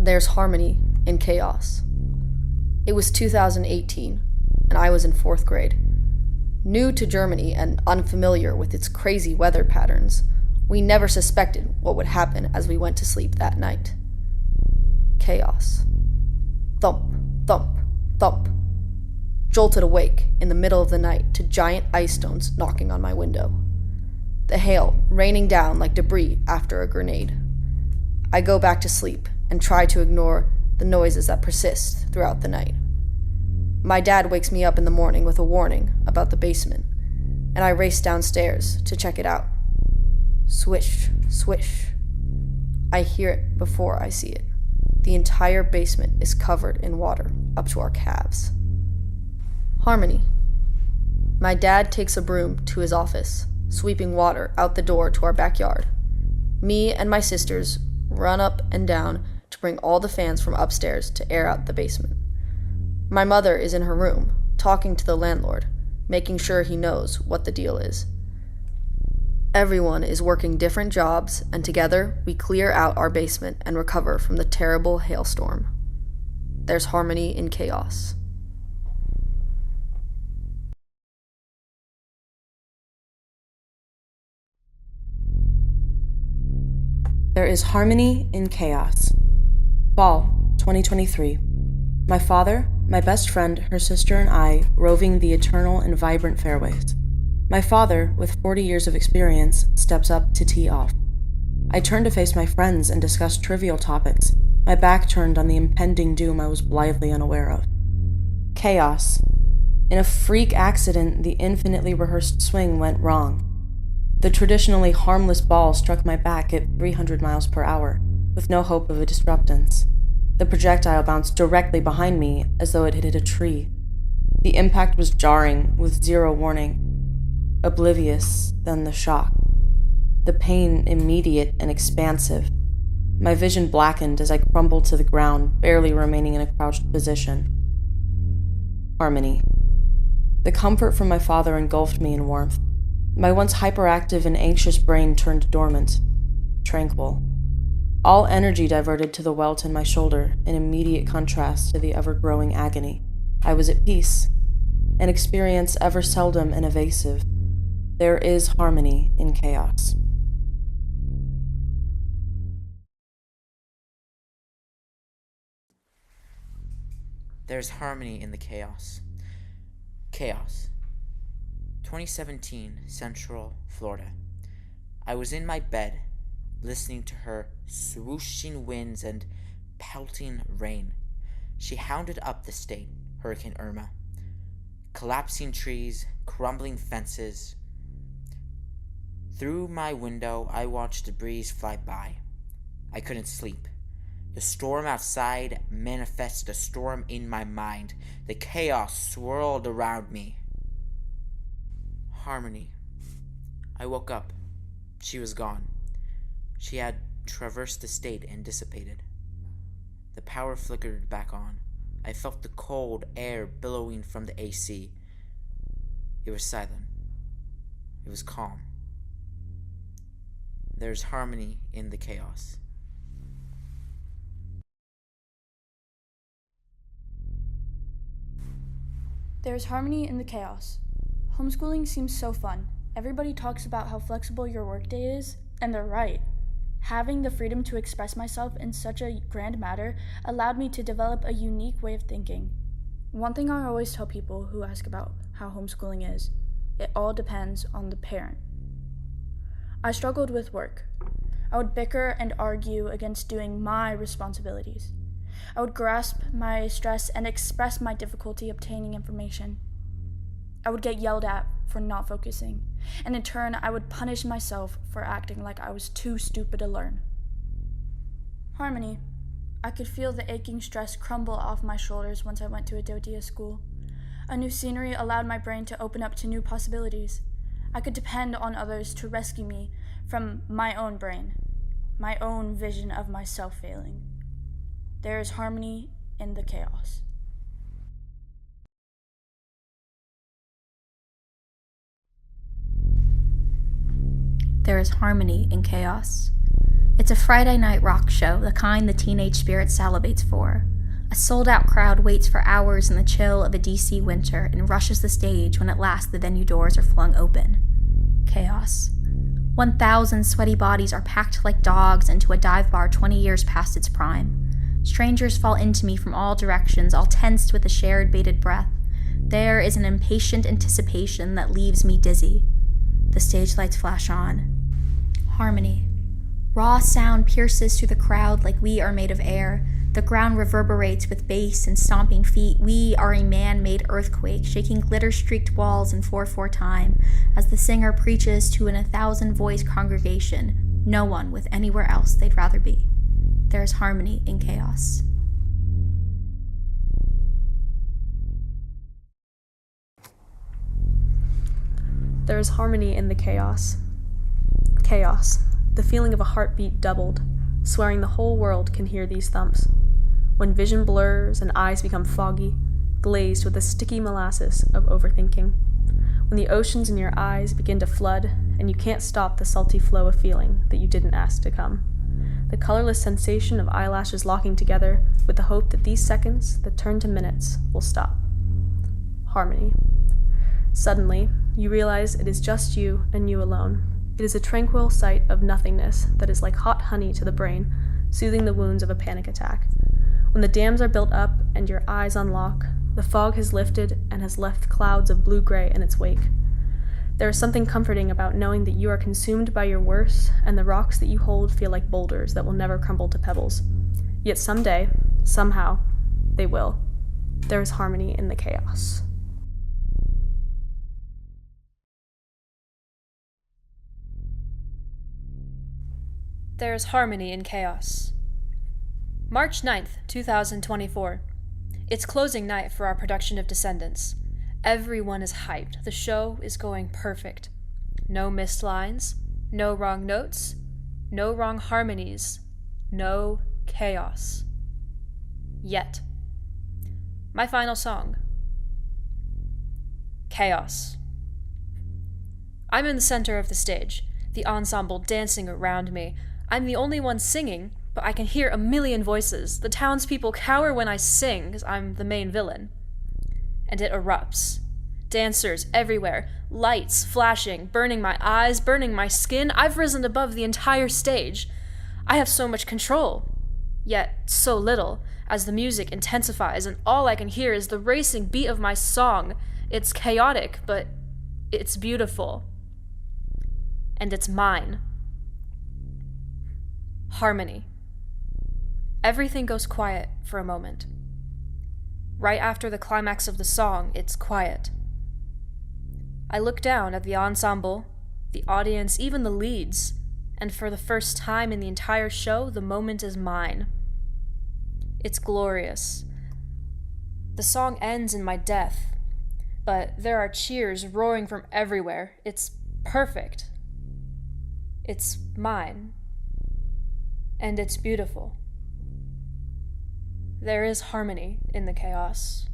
There's harmony in chaos. It was 2018, and I was in 4th grade. New to Germany and unfamiliar with its crazy weather patterns, we never suspected what would happen as we went to sleep that night. Chaos. Thump, thump, thump. Jolted awake in the middle of the night to giant ice stones knocking on my window. The hail raining down like debris after a grenade. I go back to sleep and try to ignore the noises that persist throughout the night. My dad wakes me up in the morning with a warning about the basement, and I race downstairs to check it out. Swish, swish. I hear it before I see it. The entire basement is covered in water up to our calves. Harmony. My dad takes a broom to his office, sweeping water out the door to our backyard. Me and my sisters run up and down to bring all the fans from upstairs to air out the basement. My mother is in her room, talking to the landlord, making sure he knows what the deal is. Everyone is working different jobs, and together we clear out our basement and recover from the terrible hailstorm. There's harmony in chaos. There is harmony in chaos. Fall, 2023. My father, my best friend, her sister, and I roving the eternal and vibrant fairways. My father, with 40 years of experience, steps up to tee off. I turn to face my friends and discuss trivial topics, my back turned on the impending doom I was blithely unaware of. Chaos. In a freak accident, the infinitely rehearsed swing went wrong. The traditionally harmless ball struck my back at 300 miles per hour, with no hope of a disruptance. The projectile bounced directly behind me as though it had hit a tree. The impact was jarring, with zero warning. Oblivious, then the shock. The pain immediate and expansive. My vision blackened as I crumbled to the ground, barely remaining in a crouched position. Harmony. The comfort from my father engulfed me in warmth. My once hyperactive and anxious brain turned dormant, tranquil. All energy diverted to the welt in my shoulder, in immediate contrast to the ever-growing agony. I was at peace, an experience ever seldom and evasive. There is harmony in chaos. There's harmony in the chaos. Chaos. 2017, Central Florida. I was in my bed, listening to her swooshing winds and pelting rain. She hounded up the state, Hurricane Irma. Collapsing trees, crumbling fences. Through my window, I watched the breeze fly by. I couldn't sleep. The storm outside manifested a storm in my mind. The chaos swirled around me. Harmony. I woke up. She was gone. She had traversed the state and dissipated. The power flickered back on. I felt the cold air billowing from the AC. It was silent. It was calm. There's harmony in the chaos. There's harmony in the chaos. Homeschooling seems so fun. Everybody talks about how flexible your workday is, and they're right. Having the freedom to express myself in such a grand matter allowed me to develop a unique way of thinking. One thing I always tell people who ask about how homeschooling is, it all depends on the parent. I struggled with work. I would bicker and argue against doing my responsibilities. I would grasp my stress and express my difficulty obtaining information. I would get yelled at for not focusing, and in turn, I would punish myself for acting like I was too stupid to learn. Harmony. I could feel the aching stress crumble off my shoulders once I went to a DoDEA school. A new scenery allowed my brain to open up to new possibilities. I could depend on others to rescue me from my own brain, my own vision of myself failing. There is harmony in the chaos. There is harmony in chaos. It's a Friday night rock show, the kind the teenage spirit salivates for. A sold-out crowd waits for hours in the chill of a DC winter and rushes the stage when at last the venue doors are flung open. Chaos. 1,000 sweaty bodies are packed like dogs into a dive bar 20 years past its prime. Strangers fall into me from all directions, all tensed with a shared bated breath. There is an impatient anticipation that leaves me dizzy. The stage lights flash on. Harmony. Raw sound pierces through the crowd like we are made of air. The ground reverberates with bass and stomping feet. We are a man-made earthquake, shaking glitter-streaked walls in 4/4 time, as the singer preaches to an 1,000-voice congregation, no one with anywhere else they'd rather be. There is harmony in chaos. There is harmony in the chaos. Chaos, the feeling of a heartbeat doubled, swearing the whole world can hear these thumps. When vision blurs and eyes become foggy, glazed with the sticky molasses of overthinking. When the oceans in your eyes begin to flood, and you can't stop the salty flow of feeling that you didn't ask to come. The colorless sensation of eyelashes locking together with the hope that these seconds that turn to minutes will stop. Harmony. Suddenly, you realize it is just you and you alone. It is a tranquil sight of nothingness that is like hot honey to the brain, soothing the wounds of a panic attack. When the dams are built up and your eyes unlock, the fog has lifted and has left clouds of blue-gray in its wake. There is something comforting about knowing that you are consumed by your worst, and the rocks that you hold feel like boulders that will never crumble to pebbles. Yet someday, somehow, they will. There is harmony in the chaos. There is harmony in chaos. March 9th, 2024. It's closing night for our production of Descendants. Everyone is hyped. The show is going perfect. No missed lines, no wrong notes, no wrong harmonies, no chaos. Yet. My final song. Chaos. I'm in the center of the stage, the ensemble dancing around me. I'm the only one singing, but I can hear a million voices. The townspeople cower when I sing, because I'm the main villain. And it erupts. Dancers everywhere, lights flashing, burning my eyes, burning my skin. I've risen above the entire stage. I have so much control, yet so little, as the music intensifies and all I can hear is the racing beat of my song. It's chaotic, but it's beautiful. And it's mine. Harmony. Everything goes quiet for a moment. Right after the climax of the song, it's quiet. I look down at the ensemble, the audience, even the leads, and for the first time in the entire show, the moment is mine. It's glorious. The song ends in my death, but there are cheers roaring from everywhere. It's perfect. It's mine. And it's beautiful. There is harmony in the chaos.